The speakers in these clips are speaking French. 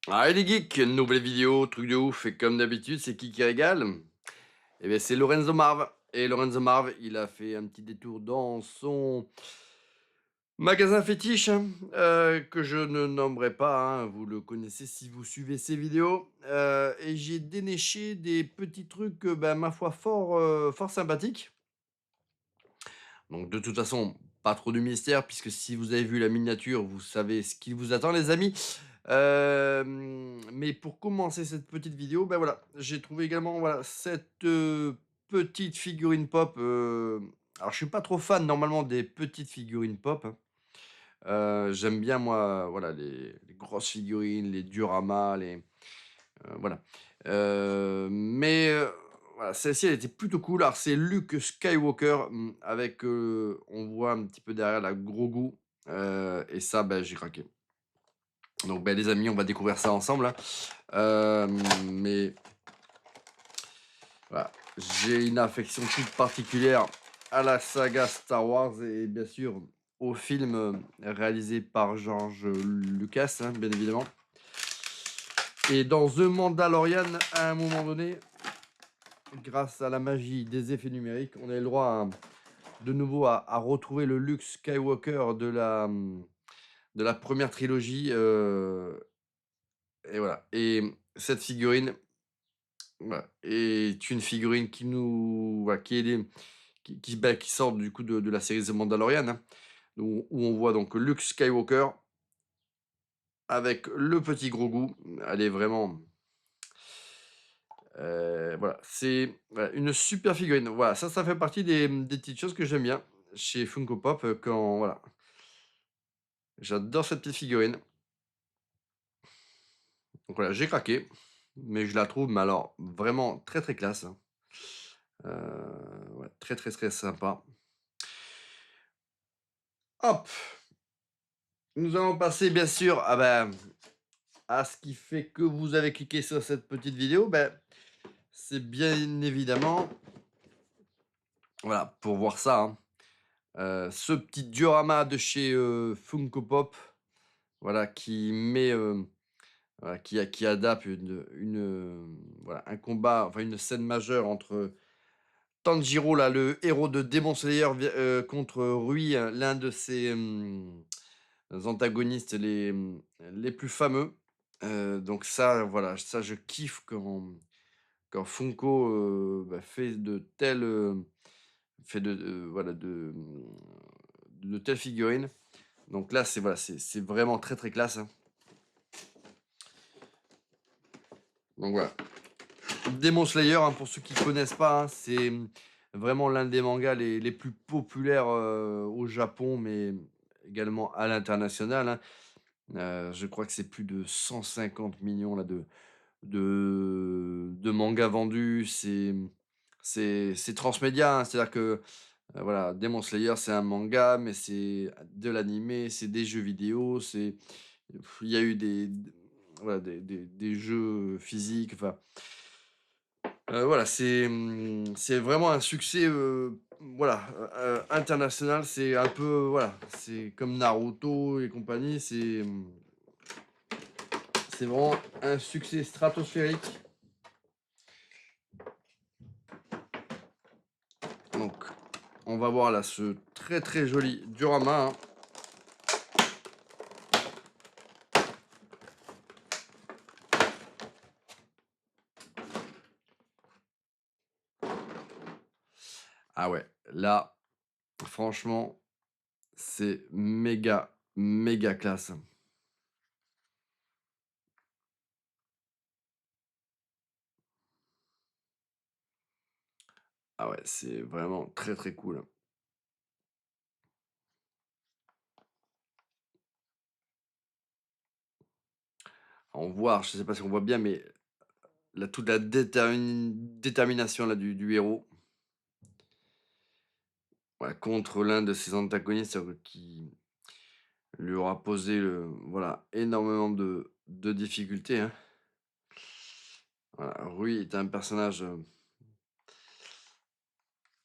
Ah les geeks, nouvelle vidéo, truc de ouf, et comme d'habitude, c'est qui régale? Eh bien, c'est Lorenzo Marv. Et Lorenzo Marv, il a fait un petit détour dans son magasin fétiche, hein, que je ne nommerai pas, hein, vous le connaissez si vous suivez ses vidéos. Et j'ai déniché des petits trucs, bah, ma foi, fort sympathiques. Donc de toute façon, pas trop de mystère, puisque si vous avez vu la miniature, vous savez ce qui vous attend, les amis. Mais pour commencer cette petite vidéo, ben voilà, j'ai trouvé également, voilà, cette, petite figurine pop, alors je suis pas trop fan normalement des petites figurines pop, hein. J'aime bien moi, voilà, les grosses figurines, les dioramas, voilà. Mais voilà, celle-ci elle était plutôt cool. Alors c'est Luke Skywalker, avec, on voit un petit peu derrière la Grogu, et ça, ben j'ai craqué. Donc, ben les amis, on va découvrir ça ensemble, hein. Mais voilà, j'ai une affection toute particulière à la saga Star Wars et bien sûr au film, réalisé par George Lucas, hein, bien évidemment. Et dans The Mandalorian, à un moment donné, grâce à la magie des effets numériques, on a le droit de nouveau à retrouver le Luke Skywalker de la première trilogie. Et voilà. Et cette figurine, voilà, est une figurine qui nous, voilà, qui est bah, qui sort du coup de la série The Mandalorian, hein, où on voit donc Luke Skywalker avec le petit Grogu. Elle est vraiment, voilà, c'est voilà, une super figurine. Voilà, ça fait partie des petites choses que j'aime bien chez Funko Pop, quand voilà. J'adore cette petite figurine. Donc voilà, j'ai craqué, mais je la trouve, mais alors vraiment très, très classe, hein. Ouais, très, très, très sympa. Hop! Nous allons passer bien sûr, à ce qui fait que vous avez cliqué sur cette petite vidéo. C'est bien évidemment, voilà, pour voir ça, hein, ce petit diorama de chez, Funko Pop, voilà, qui met, voilà, qui adapte voilà, un combat, enfin une scène majeure entre Tanjiro, là, le héros de Demon Slayer, contre Rui, l'un de ses, antagonistes les plus fameux. Donc ça, voilà, ça je kiffe quand Funko, bah, fait voilà, de telles figurines. Donc là, c'est voilà, c'est vraiment très, très classe, hein. Donc voilà. Demon Slayer, hein, pour ceux qui connaissent pas, hein, c'est, vraiment l'un des mangas les plus populaires, au Japon, mais également à l'international, hein. Je crois que c'est plus de 150 millions là de mangas vendus. C'est transmédia, hein, c'est-à-dire que, voilà, Demon Slayer, c'est un manga, mais c'est de l'animé, c'est des jeux vidéo, il y a eu voilà, des jeux physiques, enfin, voilà, c'est vraiment un succès, voilà, international. C'est un peu, voilà, c'est comme Naruto et compagnie, c'est vraiment un succès stratosphérique. Donc, on va voir là ce très, très joli diorama, hein. Ah ouais, là, franchement, c'est méga, méga classe. Ah ouais, c'est vraiment très, très cool. On voit, je sais pas si on voit bien, mais toute la détermination là du héros, voilà, contre l'un de ses antagonistes, qui lui aura posé, voilà, énormément de difficultés, hein. Voilà, Rui est un personnage,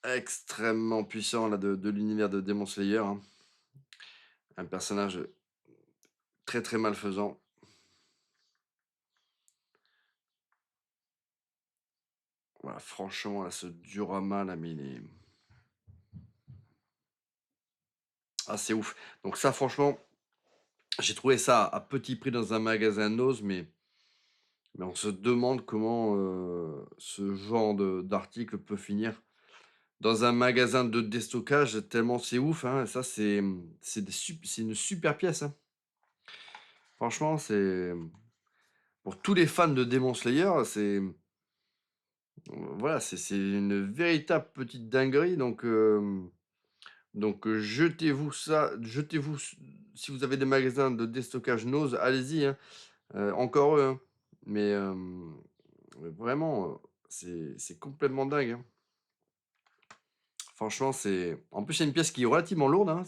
extrêmement puissant là de l'univers de Demon Slayer, hein. Un personnage très, très malfaisant. Voilà, franchement, là, ce diorama là, mais il est ah, c'est ouf. Donc ça, franchement, j'ai trouvé ça à petit prix dans un magasin Nose, mais on se demande comment, ce genre de d'article peut finir dans un magasin de déstockage tellement c'est ouf, hein. Ça, c'est une super pièce, hein. Franchement, pour tous les fans de Demon Slayer, voilà, c'est une véritable petite dinguerie donc jetez-vous si vous avez des magasins de déstockage Nose, allez-y, hein, encore eux, hein. Mais vraiment, c'est complètement dingue, hein. Franchement, c'est en plus, c'est une pièce qui est relativement lourde, hein.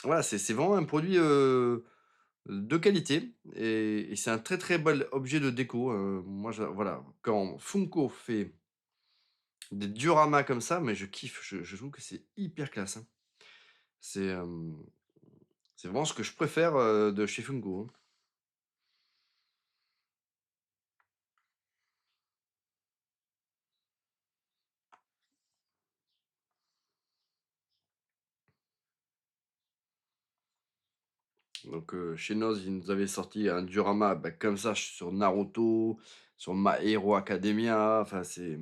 Voilà, c'est vraiment un produit, de qualité et c'est un très, très bel objet de déco, moi voilà, quand Funko fait des dioramas comme ça, mais je kiffe, je trouve que c'est hyper classe, hein. C'est, c'est vraiment ce que je préfère, de chez Funko, hein. Donc, chez Noz, ils nous avaient sorti un diorama, bah, comme ça sur Naruto, sur My Hero Academia, enfin c'est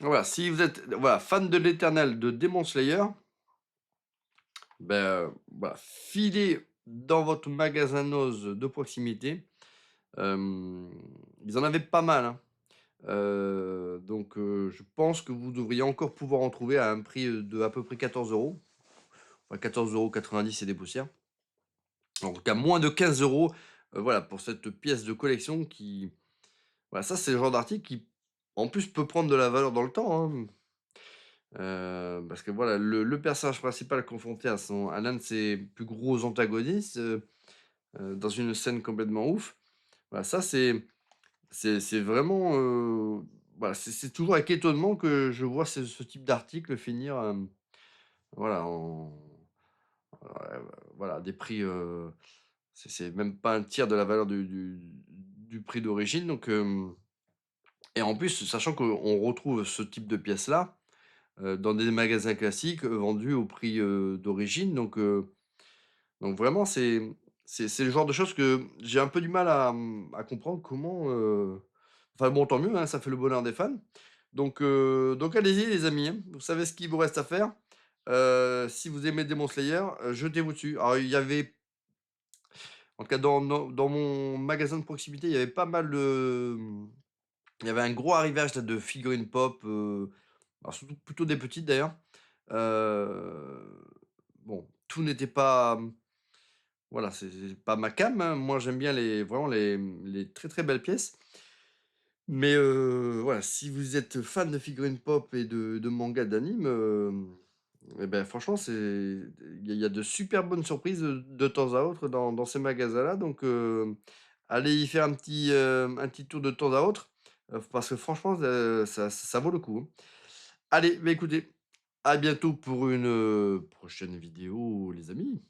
voilà, si vous êtes, voilà, fan de l'éternel de Demon Slayer, ben voilà, filez dans votre magasin Noz de proximité. Hem, Ils en avaient pas mal, hein. Donc je pense que vous devriez encore pouvoir en trouver à un prix, de à peu près 14 €. Enfin 14,90 € et des poussières. En tout cas moins de 15 €, voilà, pour cette pièce de collection qui voilà, ça c'est le genre d'article qui, en plus, peut prendre de la valeur dans le temps, hein. Parce que voilà, le personnage principal confronté à l'un de ses plus gros antagonistes, dans une scène complètement ouf. Voilà, ça c'est vraiment, voilà, c'est toujours avec étonnement que je vois ce type d'article finir, voilà, voilà, des prix, c'est même pas un tiers de la valeur du prix d'origine donc et en plus, sachant qu'on retrouve ce type de pièces-là, dans des magasins classiques, vendus au prix, d'origine donc vraiment c'est le genre de choses que j'ai un peu du mal à comprendre comment, enfin bon, tant mieux, hein, ça fait le bonheur des fans. Donc allez-y les amis, hein, vous savez ce qu'il vous reste à faire. Si vous aimez Demon Slayer, jetez-vous dessus. Alors il y avait en tout cas dans mon magasin de proximité, il y avait pas mal de, il y avait un gros arrivage là de figurines pop, alors surtout plutôt des petites d'ailleurs. Bon, tout n'était pas, voilà, c'est pas ma came, hein. Moi, j'aime bien vraiment les très, très belles pièces. Mais voilà, si vous êtes fan de figurines pop et de mangas, d'animes, et ben, franchement, il y a de super bonnes surprises, de temps à autre dans ces magasins-là. Donc allez y faire un petit tour de temps à autre, parce que franchement, ça vaut le coup, hein. Allez, bah, écoutez, à bientôt pour une, prochaine vidéo les amis.